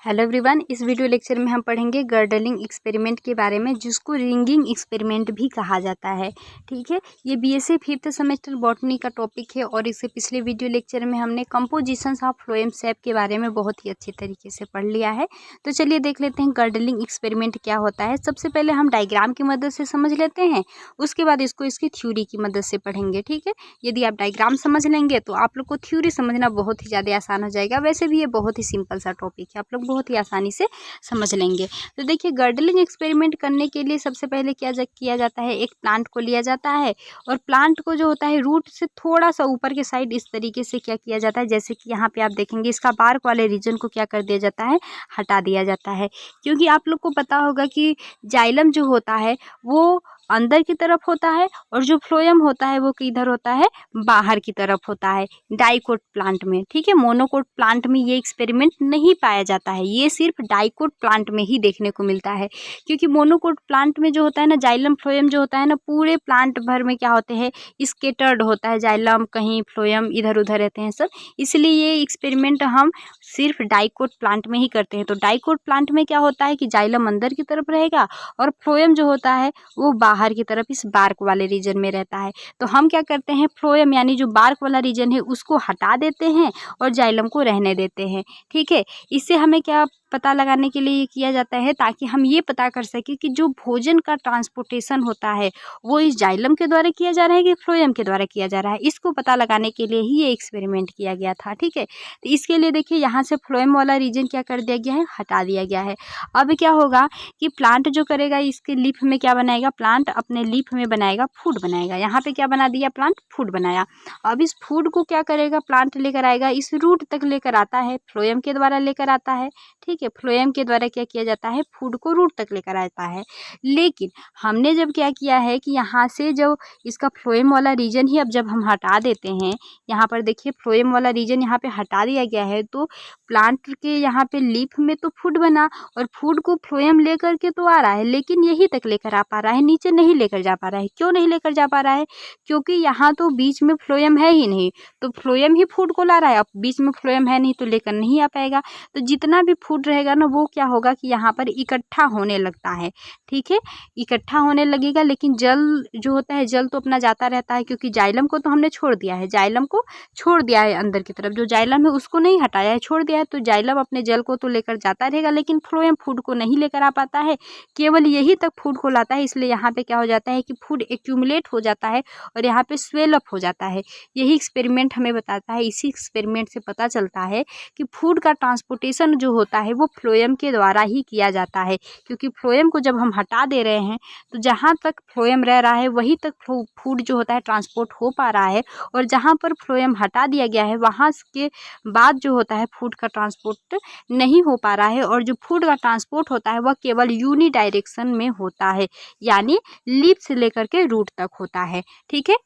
Hello everyone, इस video lecture में हम पढ़ेंगे गर्डलिंग एक्सपेरिमेंट के बारे में, जिसको रिंगिंग एक्सपेरिमेंट भी कहा जाता है। ठीक है, ये बीएससी 5th सेमेस्टर बॉटनी का टॉपिक है और इससे पिछले वीडियो लेक्चर में हमने कंपोजिशंस ऑफ फ्लोएम शेप के बारे में बहुत ही अच्छी तरीके से पढ़ लिया है। तो चलिए देख लेते हैं गर्डलिंग एक्सपेरिमेंट क्या होता है। सबसे पहले हम डायग्राम की मदद से समझ लेते हैं, उसके बाद इसको इसकी थ्योरी की मदद से पढ़ेंगे। ठीक है, यदि आप डायग्राम समझ लेंगे तो आप लोग को थ्योरी समझना बहुत ही ज़्यादा आसान हो जाएगा। वैसे भी ये बहुत ही सिंपल सा टॉपिक है, आप लोग बहुत ही आसानी से समझ लेंगे। तो देखिए, गर्डलिंग एक्सपेरिमेंट करने के लिए सबसे पहले किया जाता है, एक प्लांट को लिया जाता है और प्लांट को जो होता है रूट से थोड़ा सा ऊपर के साइड इस तरीके से क्या किया जाता है, जैसे कि यहाँ पे आप देखेंगे इसका बार्क वाले रीजन को क्या कर दिया जाता है, हटा दिया जाता है। क्योंकि आप लोग को पता होगा कि जाइलम जो होता है वो अंदर की तरफ होता है और जो फ्लोएम होता है वो किधर होता है, बाहर की तरफ होता है डाइकोट प्लांट में। ठीक है, मोनोकोट प्लांट में ये एक्सपेरिमेंट नहीं पाया जाता है, ये सिर्फ डाइकोट प्लांट में ही देखने को मिलता है। क्योंकि मोनोकोट प्लांट में जो होता है ना, जाइलम फ्लोएम जो होता है ना, पूरे प्लांट भर में क्या होते हैं, स्केटर्ड होता है जाइलम, कहीं फ्लोएम इधर उधर रहते हैं सब। इसलिए ये एक्सपेरिमेंट हम सिर्फ डाइकोट प्लांट में ही करते हैं। तो डाइकोट प्लांट में क्या होता है कि जाइलम अंदर की तरफ रहेगा और फ्लोएम जो होता है वो बाहर की तरफ इस बार्क वाले रीजन में रहता है। तो हम क्या करते हैं, फ्लोएम यानी जो बार्क वाला रीजन है उसको हटा देते हैं और जाइलम को रहने देते हैं। ठीक है, इससे हमें क्या पता लगाने के लिए ये किया जाता है, ताकि हम ये पता कर सकें कि जो भोजन का ट्रांसपोर्टेशन होता है वो इस जाइलम के द्वारा किया जा रहा है कि फ्लोएम के द्वारा किया जा रहा है। इसको पता लगाने के लिए ही ये एक्सपेरिमेंट किया गया था। ठीक है, तो इसके लिए देखिए यहाँ से फ्लोएम वाला रीजन क्या कर दिया गया है, हटा दिया गया है। अब क्या होगा कि प्लांट जो करेगा, इसके लीफ में क्या बनाएगा, प्लांट अपने लीफ में बनाएगा फूड बनाएगा। यहाँ पे क्या बना दिया, प्लांट फूड बनाया। अब इस फूड को क्या करेगा, प्लांट लेकर आएगा, इस रूट तक लेकर आता है, फ्लोएम के द्वारा लेकर आता है। ठीक है, फ्लोएम के द्वारा क्या किया जाता है, फूड को रूट तक लेकर आता है। लेकिन हमने जब क्या किया है कि यहाँ से जो इसका फ्लोएम वाला रीजन ही अब जब हम हटा देते हैं, यहाँ पर देखिए फ्लोएम वाला रीजन यहाँ पे हटा दिया गया है, तो प्लांट के यहाँ पे लीफ में तो फूड बना और फूड को फ्लोएम लेकर के तो आ रहा है, लेकिन यही तक लेकर आ पा रहा है, नीचे नहीं लेकर जा पा रहा है। क्यों नहीं लेकर जा पा रहा है, क्योंकि यहाँ तो बीच में फ्लोएम है ही नहीं, तो फ्लोएम ही फूड को ला रहा है। अब बीच में फ्लोएम है नहीं तो लेकर नहीं आ पाएगा। तो जितना भी फूड रहेगा ना, वो क्या होगा कि यहाँ पर इकट्ठा होने लगता है। ठीक है, इकट्ठा होने लगेगा, लेकिन जल जो होता है, जल तो अपना जाता रहता है, क्योंकि जाइलम को तो हमने छोड़ दिया है, जाइलम को छोड़ दिया है अंदर की तरफ, जो जाइलम है उसको नहीं हटाया है, छोड़ दिया है। तो जाइलम अपने जल को तो लेकर जाता रहेगा, लेकिन फ्लोएम फूड को नहीं लेकर आ पाता है, केवल यही तक फूड को लाता है। इसलिए यहाँ पे क्या हो जाता है कि फूड एक्यूमुलेट हो जाता है और यहाँ पे स्वेल अप हो जाता है। यही एक्सपेरिमेंट हमें बताता है। इसी एक्सपेरिमेंट से पता चलता है कि फूड का ट्रांसपोर्टेशन जो होता है वो फ्लोएम के द्वारा ही किया जाता है। क्योंकि फ्लोएम को जब हम हटा दे रहे हैं तो जहाँ तक फ्लोएम रह रहा है वहीं तक फूड जो होता है ट्रांसपोर्ट हो पा रहा है, और जहाँ पर फ्लोएम हटा दिया गया है वहाँ के बाद जो होता है फूड का ट्रांसपोर्ट नहीं हो पा रहा है, और जो फूड का ट्रांसपोर्ट होता है वह केवल यूनी डायरेक्शन में होता है, यानी लीफ से लेकर के रूट तक होता है। ठीक है,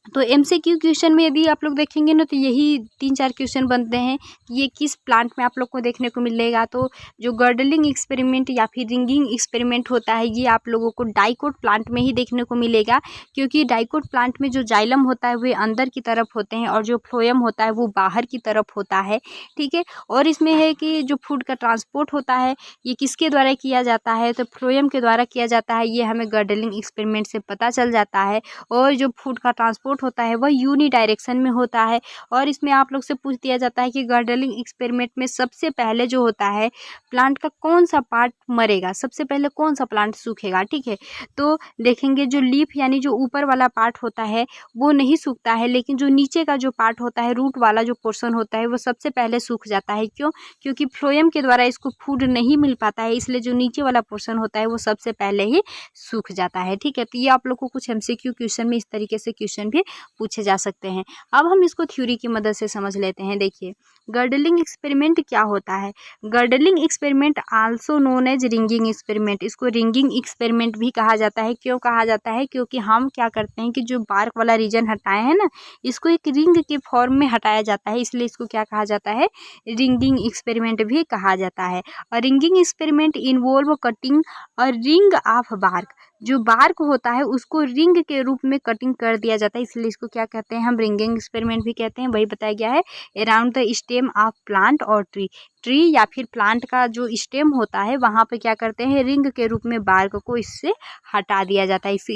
तो एमसीक्यू क्वेश्चन में यदि आप लोग देखेंगे ना, तो यही 3-4 क्वेश्चन बनते हैं कि ये किस प्लांट में आप लोग को देखने को मिलेगा। तो जो गर्डलिंग एक्सपेरिमेंट या फिर रिंगिंग एक्सपेरिमेंट होता है, ये आप लोगों को डाइकोट प्लांट में ही देखने को मिलेगा। क्योंकि डाइकोट प्लांट में जो जाइलम होता है वे अंदर की तरफ होते हैं और जो फ्लोएम होता है वो बाहर की तरफ होता है। ठीक है, और इसमें है कि जो फूड का ट्रांसपोर्ट होता है ये किसके द्वारा किया जाता है, तो फ्लोएम के द्वारा किया जाता है। ये हमें गर्डलिंग एक्सपेरिमेंट से पता चल जाता है। और जो फूड का ट्रांसपोर्ट होता है वह यूनी डायरेक्शन में होता है। और इसमें आप लोग से पूछ दिया जाता है कि गर्डलिंग एक्सपेरिमेंट में सबसे पहले जो होता है प्लांट का कौन सा पार्ट मरेगा, सबसे पहले कौन सा प्लांट सूखेगा। ठीक है, तो देखेंगे जो लीफ यानी जो ऊपर वाला पार्ट होता है वो नहीं सूखता है, लेकिन जो नीचे का जो पार्ट होता है, रूट वाला जो पोर्शन होता है, वो सबसे पहले सूख जाता है। क्यों, क्योंकि फ्लोएम के द्वारा इसको फूड नहीं मिल पाता है, इसलिए जो नीचे वाला पोर्शन होता है वो सबसे पहले ही सूख जाता है। ठीक है, तो ये आप लोग को कुछ एमसीक्यू क्वेश्चन में इस तरीके से क्वेश्चन भी पूछे जा सकते हैं। अब हम इसको थ्योरी की मदद से समझ लेते हैं। देखिए, गर्डलिंग एक्सपेरिमेंट क्या होता है। Girdling experiment also known as ringing experiment, इसको रिंगिंग एक्सपेरिमेंट भी कहा जाता है। क्यों कहा जाता है, क्योंकि हम क्या करते हैं कि जो बार्क वाला रीजन हटाए हैं ना, इसको एक रिंग के फॉर्म में हटाया जाता है, इसलिए इसको क्या कहा जाता है, रिंगिंग एक्सपेरिमेंट भी कहा जाता है। और ringing experiment involve cutting a ring of bark, जो बार्क होता है उसको रिंग के रूप में कटिंग कर दिया जाता है, इसलिए इसको क्या कहते हैं, हम रिंगिंग एक्सपेरिमेंट भी कहते हैं। वही बताया गया है around the stem of plant और ट्री या फिर प्लांट का जो स्टेम होता है वहाँ पे क्या करते हैं, रिंग के रूप में बार्क को इससे हटा दिया जाता है इस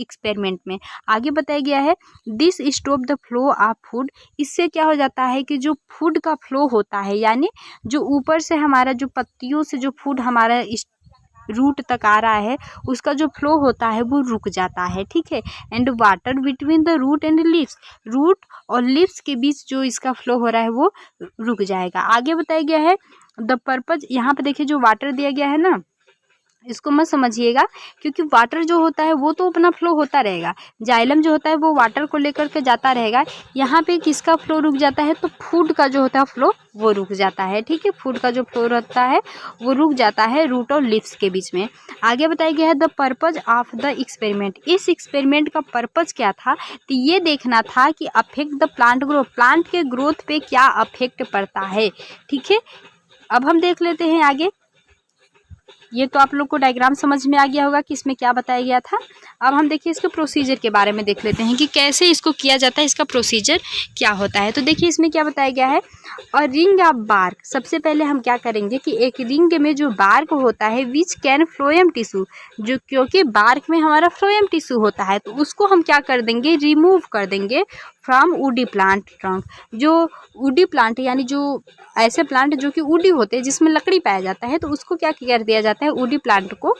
एक्सपेरिमेंट में। आगे बताया गया है this stop the flow of food, इससे क्या हो जाता है कि जो फूड का फ्लो होता है, यानी जो ऊपर से हमारा जो पत्तियों से जो फूड हमारा रूट तक आ रहा है उसका जो फ्लो होता है वो रुक जाता है, ठीक है। And water between the root and leaves, root और लीव्स के बीच जो इसका फ्लो हो रहा है वो रुक जाएगा। आगे बताया गया है द पर्पज, यहाँ पे देखिए जो वाटर दिया गया है ना, इसको मत समझिएगा, क्योंकि वाटर जो होता है वो तो अपना फ्लो होता रहेगा, जाइलम जो होता है वो वाटर को लेकर के जाता रहेगा। यहाँ पे किसका फ्लो रुक जाता है, तो फूड का जो होता है फ्लो वो रुक जाता है, ठीक है। फूड का जो फ्लो रहता है वो रुक जाता है रूट और लीव्स के बीच में। आगे बताया गया है the purpose of the experiment, इस एक्सपेरिमेंट का पर्पज क्या था, तो ये देखना था कि affect the plant growth, plant के ग्रोथ पे क्या अफेक्ट पड़ता है, ठीक है। अब हम देख लेते हैं आगे। ये तो आप लोग को डायग्राम समझ में आ गया होगा कि इसमें क्या बताया गया था। अब हम देखिए इसके प्रोसीजर के बारे में देख लेते हैं कि कैसे इसको किया जाता है, इसका प्रोसीजर क्या होता है। तो देखिए इसमें क्या बताया गया है, और रिंग ऑफ बार्क, सबसे पहले हम क्या करेंगे कि एक रिंग में जो बार्क होता है विच कैन फ्लोएम टिश्यू, जो क्योंकि बार्क में हमारा फ्लोएम टिश्यू होता है तो उसको हम क्या कर देंगे, रिमूव कर देंगे फ्रॉम वुडी प्लांट ट्रंक। जो वुडी प्लांट यानी जो ऐसे प्लांट जो कि वुडी होते हैं जिसमें लकड़ी पाया जाता है, तो उसको क्या कर दिया जाता है, वुडी प्लांट को,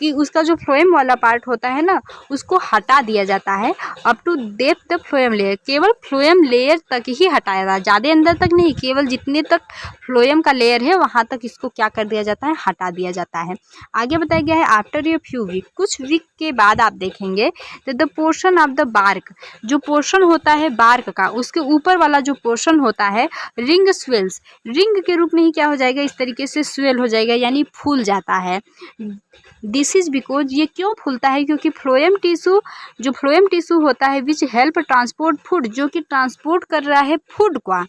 कि उसका जो फ्लोएम वाला पार्ट होता है ना उसको हटा दिया जाता है up to depth the phloem layer, केवल फ्लोएम लेयर तक ही हटाया जाता है, ज़्यादा अंदर तक नहीं, केवल जितने तक फ्लोएम का लेयर है वहाँ तक इसको क्या कर दिया जाता है, हटा दिया जाता है। आगे बताया गया है आफ्टर ए फ्यू वीक, कुछ वीक के बाद आप देखेंगे तो the portion of the bark, जो पोर्शन होता है बार्क का उसके ऊपर वाला जो पोर्शन होता है, रिंग स्वेल्स, रिंग के रूप में ही क्या हो जाएगा, इस तरीके से स्वेल हो जाएगा यानी फूल जाता है। दिस इज बिकॉज, ये क्यों फूलता है, क्योंकि फ्लोएम टिश्यू, जो फ्लोएम टिश्यू होता है विच हेल्प ट्रांसपोर्ट फूड, जो कि ट्रांसपोर्ट कर रहा है फूड को,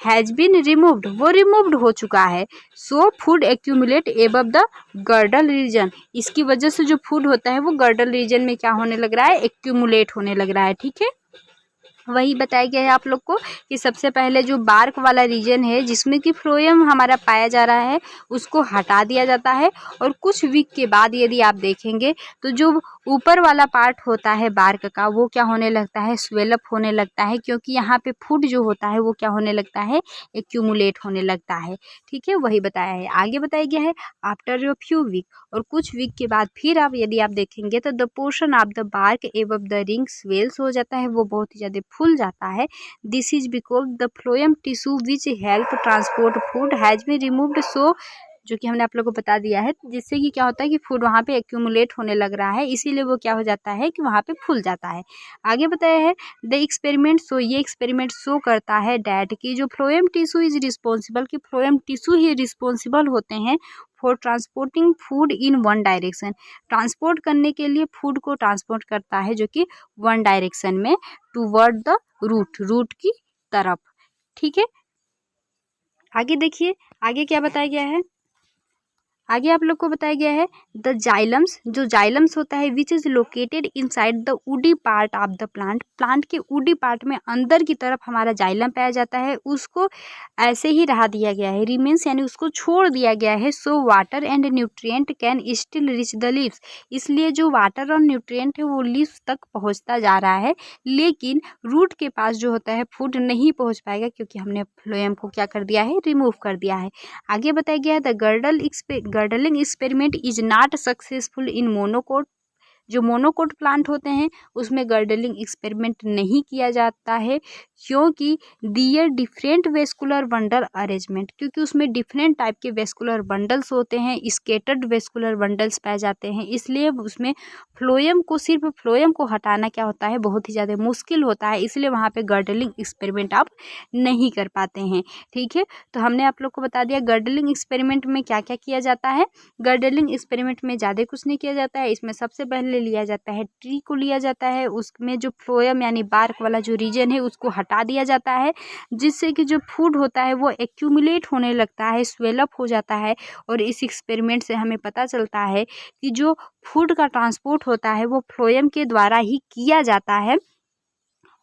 हैज बीन रिमूव्ड, वो रिमूव्ड हो चुका है। So food accumulate above the girdle region, इसकी वजह से जो फूड होता है वो गर्डल रीजन में क्या होने लग रहा है, एक्यूमुलेट होने लग रहा है, ठीक है। वही बताया गया है आप लोग को कि सबसे पहले जो बार्क वाला रीजन है जिसमें कि फ्लोएम हमारा पाया जा रहा है उसको हटा दिया जाता है, और कुछ वीक के बाद यदि आप देखेंगे तो जो ऊपर वाला पार्ट होता है बार्क का वो क्या होने लगता है, स्वेलअप होने लगता है, क्योंकि यहाँ पे फूड जो होता है वो क्या होने लगता है, एक्यूमुलेट होने लगता है, ठीक है। वही बताया है। आगे बताया गया है आफ्टर योर फ्यू वीक, और कुछ वीक के बाद फिर आप यदि आप देखेंगे तो the portion of the bark above the ring swells हो जाता है, वो बहुत ही ज़्यादा फूल जाता है। This is because the phloem tissue which help transport food has been removed, so जो कि हमने आप लोगों को बता दिया है, जिससे कि क्या होता है कि फूड वहाँ पे एक्यूमुलेट होने लग रहा है, इसीलिए वो क्या हो जाता है कि वहाँ पे फूल जाता है। आगे बताया है द एक्सपेरिमेंट सो, ये एक्सपेरिमेंट शो करता है डैट की जो फ्लोएम टिश्यू इज रिस्पॉन्सिबल, कि फ्लोएम टिश्यू ही रिस्पॉन्सिबल होते हैं for transporting food in one direction, transport करने के लिए फूड को ट्रांसपोर्ट करता है जो कि वन डायरेक्शन में, टूवर्ड द रूट, रूट की तरफ, ठीक है। आगे देखिए आगे क्या बताया गया है, आगे आप लोग को बताया गया है द जाइलम्स, जो जाइलम्स होता है which is located inside the woody part of the plant, plant के वुडी पार्ट में अंदर की तरफ हमारा जाइलम पाया जाता है, उसको ऐसे ही रहा दिया गया है, रिमेन्स यानी उसको छोड़ दिया गया है। So water and nutrient can still reach the leaves, इसलिए जो वाटर और न्यूट्रिएंट है वो लीव्स तक पहुँचता जा रहा है, लेकिन रूट के पास जो होता है फूड नहीं पहुँच पाएगा, क्योंकि हमने फ्लोएम को क्या कर दिया है, रिमूव कर दिया है। आगे बताया गया है the girdling experiment is not successful in monocot, जो मोनोकोट प्लांट होते हैं उसमें गर्डलिंग एक्सपेरिमेंट नहीं किया जाता है, क्योंकि दियर डिफरेंट वेस्कुलर बंडल अरेंजमेंट, क्योंकि उसमें डिफरेंट टाइप के वेस्कुलर बंडल्स होते हैं, स्केटर्ड वेस्कुलर बंडल्स पाए जाते हैं, इसलिए उसमें फ्लोएम को, सिर्फ फ्लोएम को हटाना क्या होता है, बहुत ही ज़्यादा मुश्किल होता है, इसलिए वहाँ पे गर्डलिंग एक्सपेरिमेंट आप नहीं कर पाते हैं, ठीक है। तो हमने आप लोग को बता दिया गर्डलिंग एक्सपेरिमेंट में क्या क्या किया जाता है। गर्डलिंग एक्सपेरिमेंट में ज़्यादा कुछ नहीं किया जाता है, इसमें सबसे पहले पहले लिया जाता है ट्री को लिया जाता है, उसमें जो फ्लोएम यानी बार्क वाला जो रीजन है उसको हटा दिया जाता है, जिससे कि जो फूड होता है वो एक्यूमुलेट होने लगता है, स्वेलअप हो जाता है। और इस एक्सपेरिमेंट से हमें पता चलता है कि जो फूड का ट्रांसपोर्ट होता है वो फ्लोएम के द्वारा ही किया जाता है,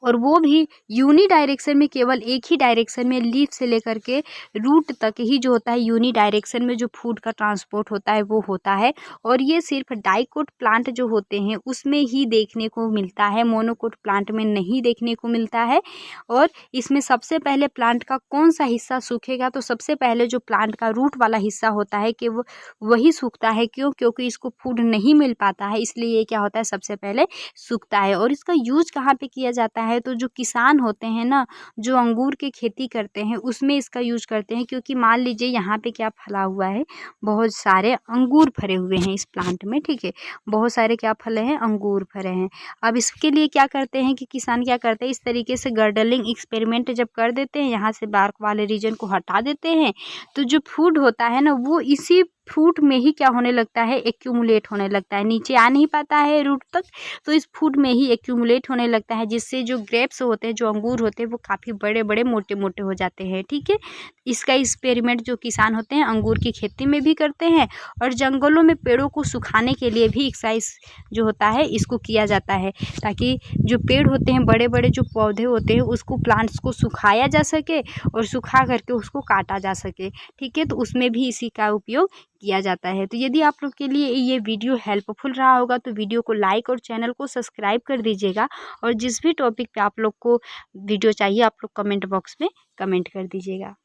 और वो भी यूनी डायरेक्शन में, केवल एक ही डायरेक्शन में, लीफ से लेकर के रूट तक ही जो होता है यूनी डायरेक्शन में जो फूड का ट्रांसपोर्ट होता है वो होता है। और ये सिर्फ डाइकोट प्लांट जो होते हैं उसमें ही देखने को मिलता है, मोनोकोट प्लांट में नहीं देखने को मिलता है। और इसमें सबसे पहले प्लांट का कौन सा हिस्सा सूखेगा, तो सबसे पहले जो प्लांट का रूट वाला हिस्सा होता है कि वो वही सूखता है। क्यों? क्योंकि इसको फूड नहीं मिल पाता है, इसलिए ये क्या होता है सबसे पहले सूखता है। और इसका यूज कहाँ पे किया जाता है, तो जो किसान होते हैं ना, जो अंगूर की खेती करते हैं उसमें इसका यूज करते हैं। क्योंकि मान लीजिए यहाँ पे क्या फला हुआ है, बहुत सारे अंगूर फरे हुए हैं इस प्लांट में, ठीक है, बहुत सारे क्या फले हैं, अंगूर फरे हैं। अब इसके लिए क्या करते हैं कि किसान क्या करते हैं, इस तरीके से गर्डलिंग एक्सपेरिमेंट जब कर देते हैं, यहाँ से बार्क वाले रीजन को हटा देते हैं, तो जो फूड होता है ना वो इसी फ्रूट में ही क्या होने लगता है, एक्यूमुलेट होने लगता है, नीचे आ नहीं पाता है रूट तक, तो इस फूड में ही एक्यूमुलेट होने लगता है, जिससे जो ग्रेप्स होते हैं, जो अंगूर होते हैं, वो काफ़ी बड़े बड़े मोटे मोटे हो जाते हैं, ठीक है। इसका एक्सपेरिमेंट जो किसान होते हैं अंगूर की खेती में भी करते हैं, और जंगलों में पेड़ों को सुखाने के लिए भी एक्सरसाइज जो होता है इसको किया जाता है, ताकि जो पेड़ होते हैं, बड़े बड़े जो पौधे होते हैं, उसको प्लांट्स को सुखाया जा सके और सुखा करके उसको काटा जा सके, ठीक है। तो उसमें भी इसी का उपयोग किया जाता है। तो यदि आप लोग के लिए ये वीडियो हेल्पफुल रहा होगा तो वीडियो को लाइक और चैनल को सब्सक्राइब कर दीजिएगा, और जिस भी टॉपिक पे आप लोग को वीडियो चाहिए आप लोग कमेंट बॉक्स में कमेंट कर दीजिएगा।